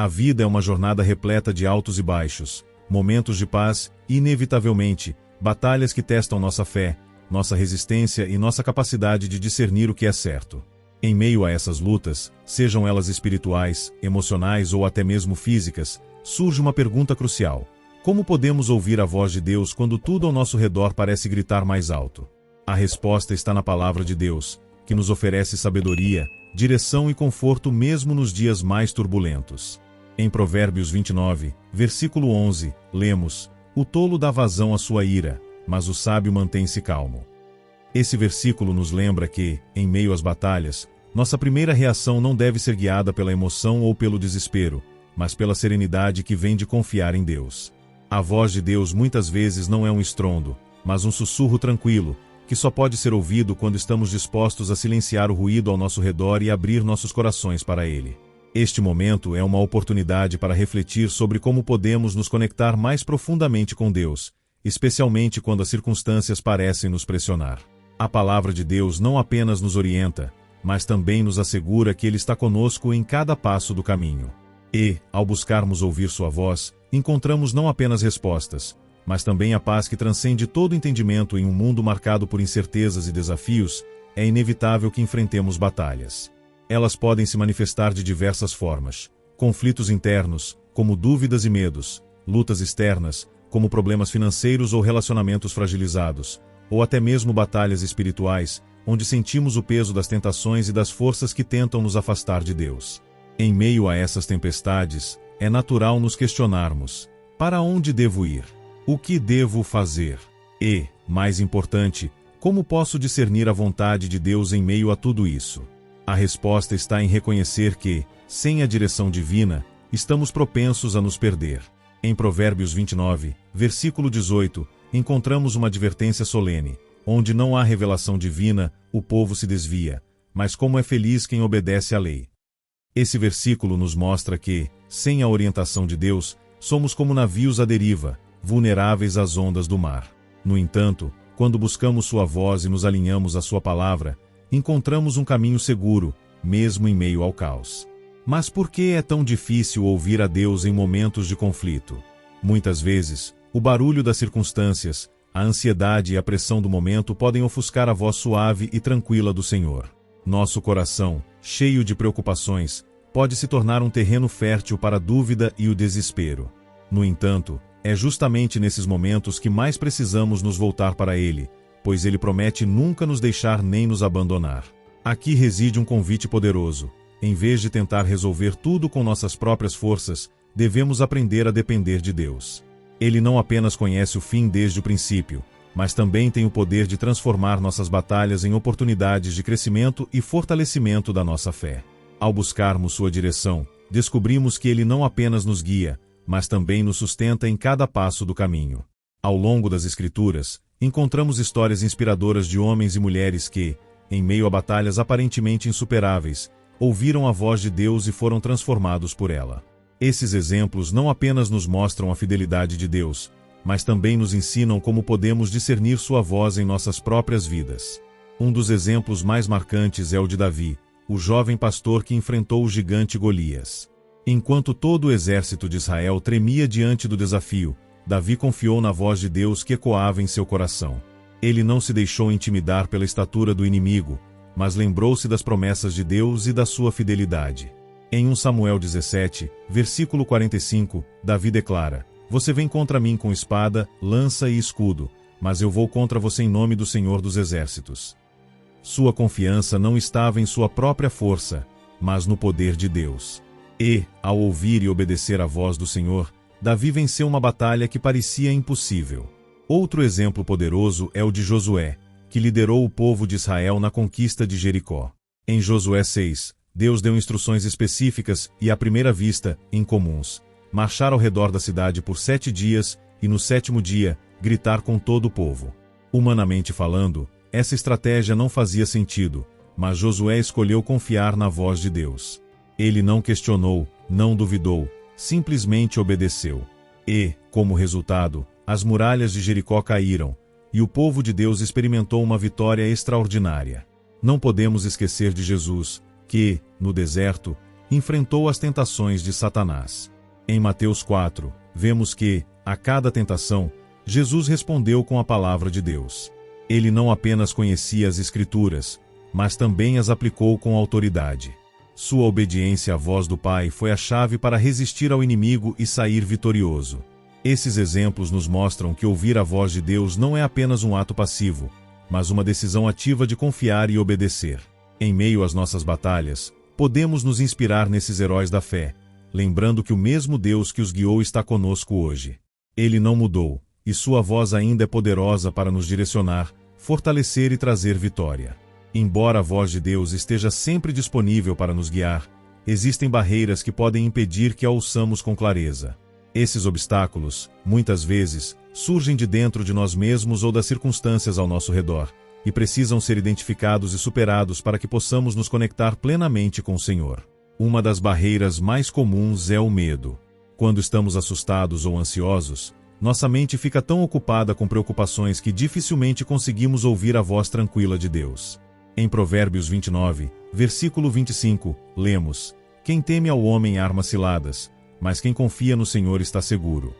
A vida é uma jornada repleta de altos e baixos, momentos de paz e, inevitavelmente, batalhas que testam nossa fé, nossa resistência e nossa capacidade de discernir o que é certo. Em meio a essas lutas, sejam elas espirituais, emocionais ou até mesmo físicas, surge uma pergunta crucial: como podemos ouvir a voz de Deus quando tudo ao nosso redor parece gritar mais alto? A resposta está na palavra de Deus, que nos oferece sabedoria, direção e conforto mesmo nos dias mais turbulentos. Em Provérbios 29, versículo 11, lemos: "O tolo dá vazão à sua ira, mas o sábio mantém-se calmo." Esse versículo nos lembra que, em meio às batalhas, nossa primeira reação não deve ser guiada pela emoção ou pelo desespero, mas pela serenidade que vem de confiar em Deus. A voz de Deus muitas vezes não é um estrondo, mas um sussurro tranquilo, que só pode ser ouvido quando estamos dispostos a silenciar o ruído ao nosso redor e abrir nossos corações para Ele. Este momento é uma oportunidade para refletir sobre como podemos nos conectar mais profundamente com Deus, especialmente quando as circunstâncias parecem nos pressionar. A palavra de Deus não apenas nos orienta, mas também nos assegura que Ele está conosco em cada passo do caminho. E, ao buscarmos ouvir Sua voz, encontramos não apenas respostas, mas também a paz que transcende todo entendimento. Em um mundo marcado por incertezas e desafios, é inevitável que enfrentemos batalhas. Elas podem se manifestar de diversas formas: conflitos internos, como dúvidas e medos; lutas externas, como problemas financeiros ou relacionamentos fragilizados; ou até mesmo batalhas espirituais, onde sentimos o peso das tentações e das forças que tentam nos afastar de Deus. Em meio a essas tempestades, é natural nos questionarmos: para onde devo ir? O que devo fazer? E, mais importante, como posso discernir a vontade de Deus em meio a tudo isso? A resposta está em reconhecer que, sem a direção divina, estamos propensos a nos perder. Em Provérbios 29, versículo 18, encontramos uma advertência solene: onde não há revelação divina, o povo se desvia, mas como é feliz quem obedece à lei. Esse versículo nos mostra que, sem a orientação de Deus, somos como navios à deriva, vulneráveis às ondas do mar. No entanto, quando buscamos Sua voz e nos alinhamos à Sua palavra, encontramos um caminho seguro, mesmo em meio ao caos. Mas por que é tão difícil ouvir a Deus em momentos de conflito? Muitas vezes, o barulho das circunstâncias, a ansiedade e a pressão do momento podem ofuscar a voz suave e tranquila do Senhor. Nosso coração, cheio de preocupações, pode se tornar um terreno fértil para a dúvida e o desespero. No entanto, é justamente nesses momentos que mais precisamos nos voltar para Ele, pois Ele promete nunca nos deixar nem nos abandonar. Aqui reside um convite poderoso: em vez de tentar resolver tudo com nossas próprias forças, devemos aprender a depender de Deus. Ele não apenas conhece o fim desde o princípio, mas também tem o poder de transformar nossas batalhas em oportunidades de crescimento e fortalecimento da nossa fé. Ao buscarmos Sua direção, descobrimos que Ele não apenas nos guia, mas também nos sustenta em cada passo do caminho. Ao longo das Escrituras, encontramos histórias inspiradoras de homens e mulheres que, em meio a batalhas aparentemente insuperáveis, ouviram a voz de Deus e foram transformados por ela. Esses exemplos não apenas nos mostram a fidelidade de Deus, mas também nos ensinam como podemos discernir Sua voz em nossas próprias vidas. Um dos exemplos mais marcantes é o de Davi, o jovem pastor que enfrentou o gigante Golias. Enquanto todo o exército de Israel tremia diante do desafio, Davi confiou na voz de Deus que ecoava em seu coração. Ele não se deixou intimidar pela estatura do inimigo, mas lembrou-se das promessas de Deus e da sua fidelidade. Em 1 Samuel 17, versículo 45, Davi declara: "Você vem contra mim com espada, lança e escudo, mas eu vou contra você em nome do Senhor dos Exércitos." Sua confiança não estava em sua própria força, mas no poder de Deus. E, ao ouvir e obedecer à voz do Senhor, Davi venceu uma batalha que parecia impossível. Outro exemplo poderoso é o de Josué, que liderou o povo de Israel na conquista de Jericó. Em Josué 6, Deus deu instruções específicas e, à primeira vista, incomuns: marchar ao redor da cidade por 7 dias e, no 7º dia, gritar com todo o povo. Humanamente falando, essa estratégia não fazia sentido, mas Josué escolheu confiar na voz de Deus. Ele não questionou, não duvidou, simplesmente obedeceu. E, como resultado, as muralhas de Jericó caíram, e o povo de Deus experimentou uma vitória extraordinária. Não podemos esquecer de Jesus, que, no deserto, enfrentou as tentações de Satanás. Em Mateus 4, vemos que, a cada tentação, Jesus respondeu com a palavra de Deus. Ele não apenas conhecia as Escrituras, mas também as aplicou com autoridade. Sua obediência à voz do Pai foi a chave para resistir ao inimigo e sair vitorioso. Esses exemplos nos mostram que ouvir a voz de Deus não é apenas um ato passivo, mas uma decisão ativa de confiar e obedecer. Em meio às nossas batalhas, podemos nos inspirar nesses heróis da fé, lembrando que o mesmo Deus que os guiou está conosco hoje. Ele não mudou, e sua voz ainda é poderosa para nos direcionar, fortalecer e trazer vitória. Embora a voz de Deus esteja sempre disponível para nos guiar, existem barreiras que podem impedir que a ouçamos com clareza. Esses obstáculos, muitas vezes, surgem de dentro de nós mesmos ou das circunstâncias ao nosso redor, e precisam ser identificados e superados para que possamos nos conectar plenamente com o Senhor. Uma das barreiras mais comuns é o medo. Quando estamos assustados ou ansiosos, nossa mente fica tão ocupada com preocupações que dificilmente conseguimos ouvir a voz tranquila de Deus. Em Provérbios 29, versículo 25, lemos: "Quem teme ao homem arma ciladas, mas quem confia no Senhor está seguro."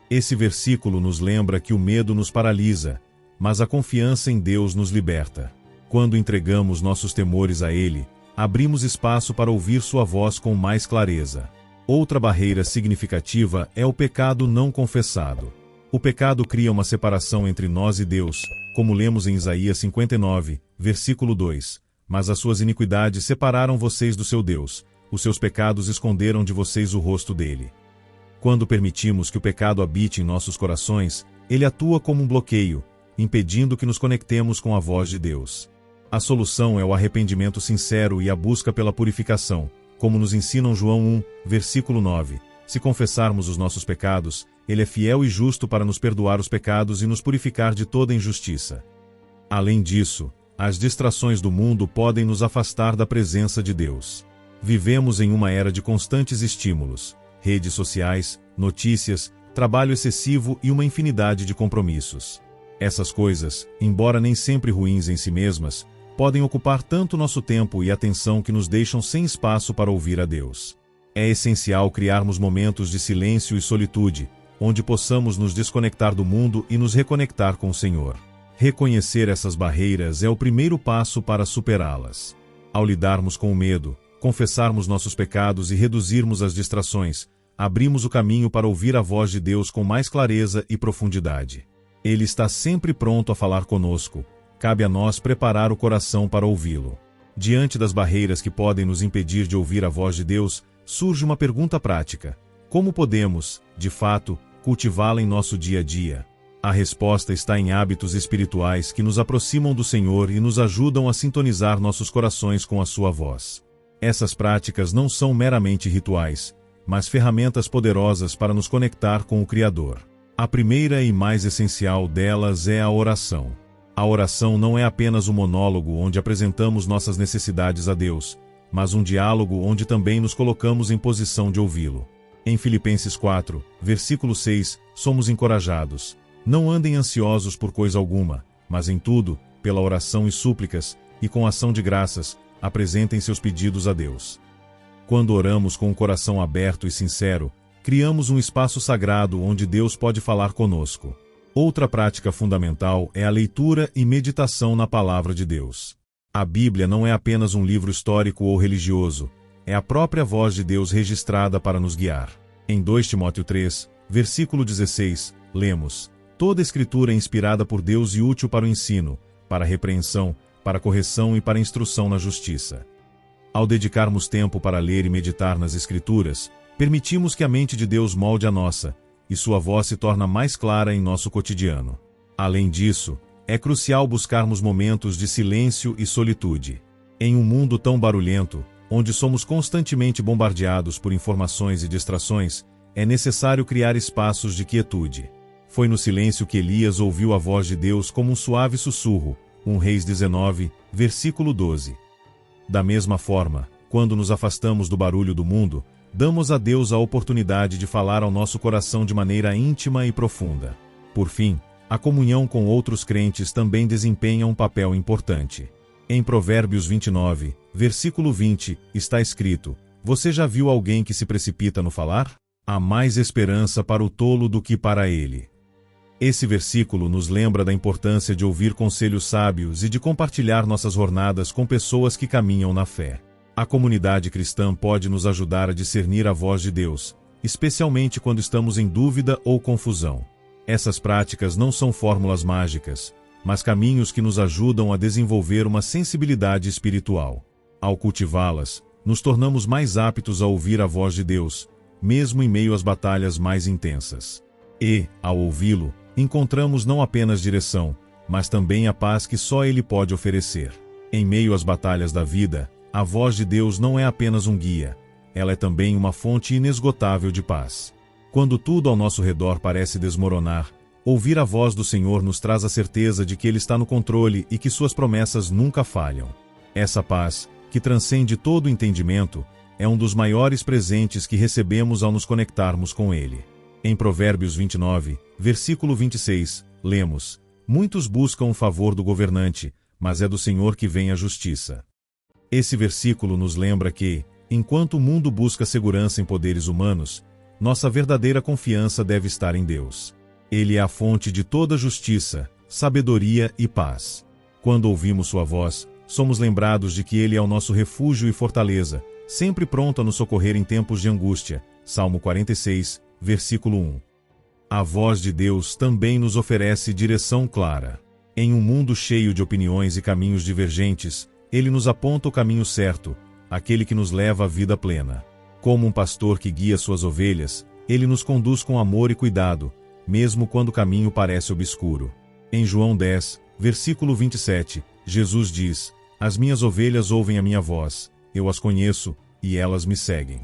Esse versículo nos lembra que o medo nos paralisa, mas a confiança em Deus nos liberta. Quando entregamos nossos temores a Ele, abrimos espaço para ouvir sua voz com mais clareza. Outra barreira significativa é o pecado não confessado. O pecado cria uma separação entre nós e Deus, como lemos em Isaías 59, versículo 2. "Mas as suas iniquidades separaram vocês do seu Deus, os seus pecados esconderam de vocês o rosto dele." Quando permitimos que o pecado habite em nossos corações, ele atua como um bloqueio, impedindo que nos conectemos com a voz de Deus. A solução é o arrependimento sincero e a busca pela purificação, como nos ensinam João 1, versículo 9. "Se confessarmos os nossos pecados, Ele é fiel e justo para nos perdoar os pecados e nos purificar de toda injustiça." Além disso, as distrações do mundo podem nos afastar da presença de Deus. Vivemos em uma era de constantes estímulos, redes sociais, notícias, trabalho excessivo e uma infinidade de compromissos. Essas coisas, embora nem sempre ruins em si mesmas, podem ocupar tanto nosso tempo e atenção que nos deixam sem espaço para ouvir a Deus. É essencial criarmos momentos de silêncio e solitude, onde possamos nos desconectar do mundo e nos reconectar com o Senhor. Reconhecer essas barreiras é o primeiro passo para superá-las. Ao lidarmos com o medo, confessarmos nossos pecados e reduzirmos as distrações, abrimos o caminho para ouvir a voz de Deus com mais clareza e profundidade. Ele está sempre pronto a falar conosco, cabe a nós preparar o coração para ouvi-lo. Diante das barreiras que podem nos impedir de ouvir a voz de Deus, surge uma pergunta prática: como podemos, de fato, cultivá-la em nosso dia a dia? A resposta está em hábitos espirituais que nos aproximam do Senhor e nos ajudam a sintonizar nossos corações com a sua voz. Essas práticas não são meramente rituais, mas ferramentas poderosas para nos conectar com o Criador. A primeira e mais essencial delas é a oração. A oração não é apenas um monólogo onde apresentamos nossas necessidades a Deus, mas um diálogo onde também nos colocamos em posição de ouvi-lo. Em Filipenses 4, versículo 6, somos encorajados: "Não andem ansiosos por coisa alguma, mas em tudo, pela oração e súplicas, e com ação de graças, apresentem seus pedidos a Deus." Quando oramos com o coração aberto e sincero, criamos um espaço sagrado onde Deus pode falar conosco. Outra prática fundamental é a leitura e meditação na Palavra de Deus. A Bíblia não é apenas um livro histórico ou religioso, é a própria voz de Deus registrada para nos guiar. Em 2 Timóteo 3, versículo 16, lemos: "Toda Escritura é inspirada por Deus e útil para o ensino, para a repreensão, para a correção e para a instrução na justiça." Ao dedicarmos tempo para ler e meditar nas Escrituras, permitimos que a mente de Deus molde a nossa, e sua voz se torna mais clara em nosso cotidiano. Além disso, é crucial buscarmos momentos de silêncio e solitude. Em um mundo tão barulhento, onde somos constantemente bombardeados por informações e distrações, é necessário criar espaços de quietude. Foi no silêncio que Elias ouviu a voz de Deus como um suave sussurro, 1 Reis 19, versículo 12. Da mesma forma, quando nos afastamos do barulho do mundo, damos a Deus a oportunidade de falar ao nosso coração de maneira íntima e profunda. Por fim, a comunhão com outros crentes também desempenha um papel importante. Em Provérbios 29, versículo 20, está escrito: Você já viu alguém que se precipita no falar? Há mais esperança para o tolo do que para ele. Esse versículo nos lembra da importância de ouvir conselhos sábios e de compartilhar nossas jornadas com pessoas que caminham na fé. A comunidade cristã pode nos ajudar a discernir a voz de Deus, especialmente quando estamos em dúvida ou confusão. Essas práticas não são fórmulas mágicas, mas caminhos que nos ajudam a desenvolver uma sensibilidade espiritual. Ao cultivá-las, nos tornamos mais aptos a ouvir a voz de Deus, mesmo em meio às batalhas mais intensas. E, ao ouvi-lo, encontramos não apenas direção, mas também a paz que só Ele pode oferecer. Em meio às batalhas da vida, a voz de Deus não é apenas um guia, ela é também uma fonte inesgotável de paz. Quando tudo ao nosso redor parece desmoronar, ouvir a voz do Senhor nos traz a certeza de que Ele está no controle e que suas promessas nunca falham. Essa paz, que transcende todo o entendimento, é um dos maiores presentes que recebemos ao nos conectarmos com Ele. Em Provérbios 29, versículo 26, lemos: Muitos buscam o favor do governante, mas é do Senhor que vem a justiça. Esse versículo nos lembra que, enquanto o mundo busca segurança em poderes humanos, nossa verdadeira confiança deve estar em Deus. Ele é a fonte de toda justiça, sabedoria e paz. Quando ouvimos sua voz, somos lembrados de que Ele é o nosso refúgio e fortaleza, sempre pronto a nos socorrer em tempos de angústia. Salmo 46, versículo 1. A voz de Deus também nos oferece direção clara. Em um mundo cheio de opiniões e caminhos divergentes, Ele nos aponta o caminho certo, aquele que nos leva à vida plena. Como um pastor que guia suas ovelhas, Ele nos conduz com amor e cuidado, mesmo quando o caminho parece obscuro. Em João 10, versículo 27, Jesus diz: As minhas ovelhas ouvem a minha voz, eu as conheço, e elas me seguem.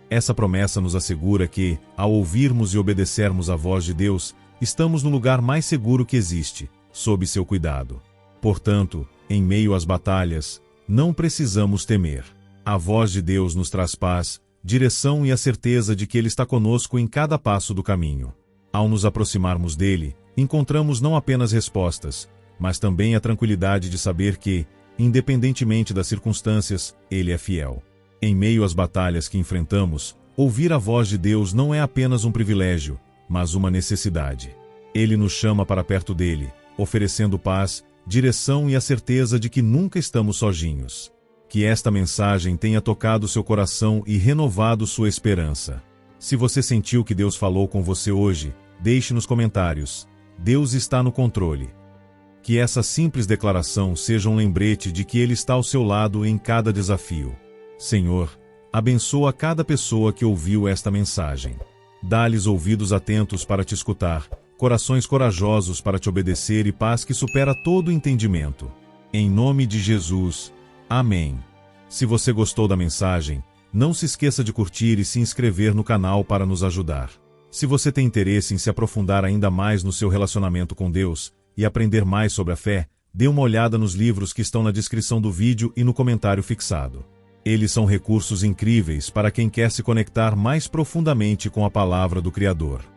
Essa promessa nos assegura que, ao ouvirmos e obedecermos à voz de Deus, estamos no lugar mais seguro que existe, sob seu cuidado. Portanto, em meio às batalhas, não precisamos temer. A voz de Deus nos traz paz, direção e a certeza de que Ele está conosco em cada passo do caminho. Ao nos aproximarmos dele, encontramos não apenas respostas, mas também a tranquilidade de saber que, independentemente das circunstâncias, Ele é fiel. Em meio às batalhas que enfrentamos, ouvir a voz de Deus não é apenas um privilégio, mas uma necessidade. Ele nos chama para perto dele, oferecendo paz, direção e a certeza de que nunca estamos sozinhos. Que esta mensagem tenha tocado seu coração e renovado sua esperança. Se você sentiu que Deus falou com você hoje, deixe nos comentários: Deus está no controle. Que essa simples declaração seja um lembrete de que Ele está ao seu lado em cada desafio. Senhor, abençoa cada pessoa que ouviu esta mensagem. Dá-lhes ouvidos atentos para te escutar, corações corajosos para te obedecer e paz que supera todo entendimento. Em nome de Jesus. Amém. Se você gostou da mensagem, não se esqueça de curtir e se inscrever no canal para nos ajudar. Se você tem interesse em se aprofundar ainda mais no seu relacionamento com Deus e aprender mais sobre a fé, dê uma olhada nos livros que estão na descrição do vídeo e no comentário fixado. Eles são recursos incríveis para quem quer se conectar mais profundamente com a palavra do Criador.